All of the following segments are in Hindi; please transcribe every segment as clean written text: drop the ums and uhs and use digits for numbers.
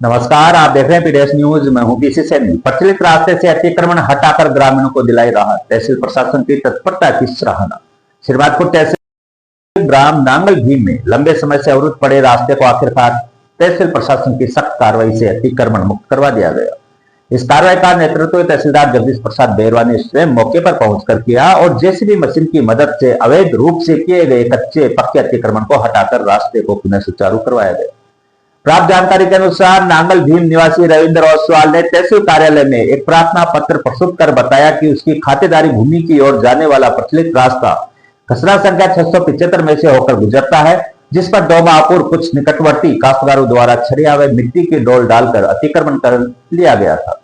नमस्कार, आप देख रहे हैं पीडीएस न्यूज। मैं हूं पीसी सैनी। प्रचलित रास्ते से अतिक्रमण हटाकर ग्रामीणों को दिलाई राहत, तहसील प्रशासन की तत्परता की सराहना। श्रीमाधपुर तहसील ग्राम नांगल भीम में लंबे समय से अवरुद्ध पड़े रास्ते को आखिरकार तहसील प्रशासन की सख्त कार्रवाई से अतिक्रमण मुक्त करवा दिया गया। इस कार्रवाई का नेतृत्व तहसीलदार जगदीश प्रसाद बेरवा ने स्वयं मौके पर पहुंचकर किया और जेसीबी मशीन की मदद से अवैध रूप से किए गए कच्चे पक्के अतिक्रमण को हटाकर रास्ते को पुनः सुचारू करवाया गया। प्राप्त जानकारी के अनुसार नांगल भीम निवासी रविंद्र ओसवाल ने तहसील कार्यालय में एक प्रार्थना पत्र प्रस्तुत कर बताया कि उसकी खातेदारी भूमि की ओर जाने वाला प्रचलित रास्ता खसरा संख्या 675 में से होकर गुजरता है, जिस पर 2 माह पूर्व कुछ निकटवर्ती काश्तकारों द्वारा छरिया व मिट्टी की डोल डालकर अतिक्रमण कर लिया गया था।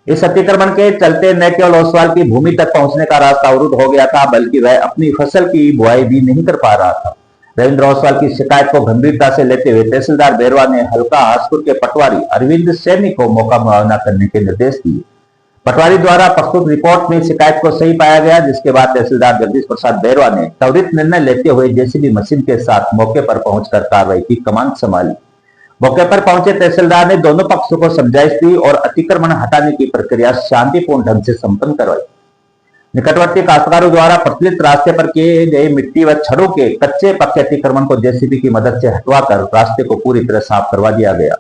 इस अतिक्रमण के चलते न केवल ओसवाल की भूमि तक पहुंचने का रास्ता अवरुद्ध हो गया था, बल्कि वह अपनी फसल की बुआई भी नहीं कर पा रहा था। रविंद्र ओसवाल की शिकायत को गंभीरता से लेते हुए तहसीलदार बेरवा ने हल्का हासपुर के पटवारी अरविंद सैनी को मौका मुआयना करने के निर्देश दिए। पटवारी द्वारा प्रस्तुत रिपोर्ट में शिकायत को सही पाया गया, जिसके बाद तहसीलदार जगदीश प्रसाद बेरवा ने त्वरित निर्णय लेते हुए जेसीबी मशीन के साथ मौके पर पहुंचकर कार्रवाई की कमान संभाली। मौके पर पहुंचे तहसीलदार ने दोनों पक्षों को समझाइश दी और अतिक्रमण हटाने की प्रक्रिया शांतिपूर्ण ढंग से संपन्न करवाई। निकटवर्ती काश्तकारों द्वारा प्रचलित रास्ते पर किए गए मिट्टी व छड़ों के कच्चे पक्के अतिक्रमण को जेसीबी की मदद से हटवाकर रास्ते को पूरी तरह साफ करवा दिया गया।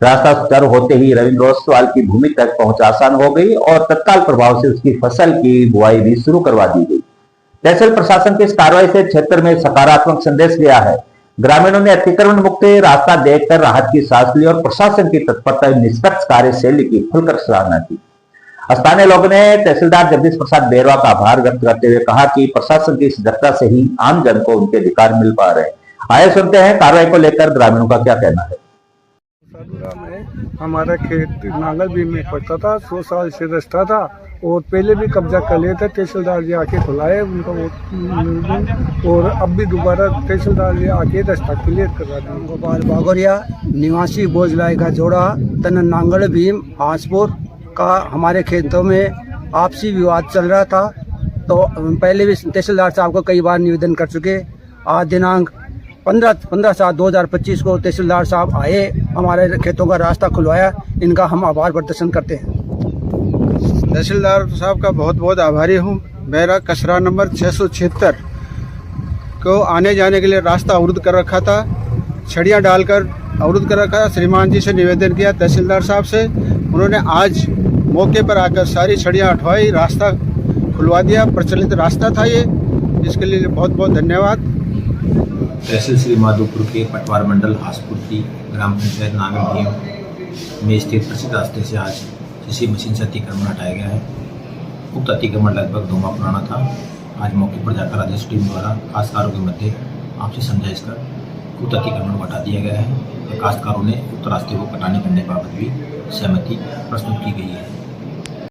रास्ता सुचारू होते ही रविंद्र ओसवाल की भूमि तक पहुंच आसान हो गई और तत्काल प्रभाव से उसकी फसल की बुआई भी शुरू करवा दी गई। तहसील प्रशासन की इस कार्रवाई से क्षेत्र में सकारात्मक संदेश गया है। ग्रामीणों ने अतिक्रमण मुक्त रास्ता देखकर राहत की सांस ली और प्रशासन की तत्परता निष्पक्ष कार्यशैली की खुलकर सराहना की। स्थानीय लोगों ने तहसीलदार जगदीश प्रसाद बेरवा का आभार व्यक्त करते हुए कहा कि प्रशासन की सजगता से ही आम जन को उनके अधिकार मिल पा रहे हैं। आइए सुनते हैं कार्रवाई को लेकर ग्रामीणों का क्या कहना है। हमारा खेत नांगल भीम में पड़ता था, 100 साल से रास्ता था और पहले भी कब्जा कर लिया था। तहसीलदार जी आके खुलाए उनको और अब भी दोबारा तहसीलदार जी आके रास्ता क्लियर करवा दें। गोपाल बागोरिया निवासी बोझलाई का जोड़ा तन नांगल भीम हांसपुर का हमारे खेतों में आपसी विवाद चल रहा था, तो पहले भी तहसीलदार साहब को कई बार निवेदन कर चुके। आज दिनांक 15/7/2025 को तहसीलदार साहब आए, हमारे खेतों का रास्ता खुलवाया। इनका हम आभार प्रदर्शन करते हैं। तहसीलदार साहब का बहुत बहुत आभारी हूँ। मेरा कचरा नंबर 676 को आने जाने के लिए रास्ता अवरुद्ध कर रखा था, छड़ियाँ डालकर अवरुद्ध कर रखा था। श्रीमान जी से निवेदन किया तहसीलदार साहब से, उन्होंने आज मौके पर आकर सारी छड़ियाँ हटवाई, रास्ता खुलवा दिया। प्रचलित रास्ता था ये, इसके लिए बहुत बहुत धन्यवाद। तहसील श्रीमाधोपुर के पटवार मंडल हासपुर की ग्राम पंचायत नांगल भीम में स्थित प्रसिद्ध रास्ते से आज जेसीबी मशीन से अतिक्रमण हटाया गया है। उक्त अतिक्रमण लगभग 2 माह पुराना था। आज मौके पर जाकर राजस्व टीम द्वारा काश्तकारों के मध्य आपसी समझाइश कर उक्त अतिक्रमण को हटा दिया गया है। काश्तकारों ने उक्त रास्ते को कटानी करने के बाबत भी सहमति प्रस्तुत की गई है।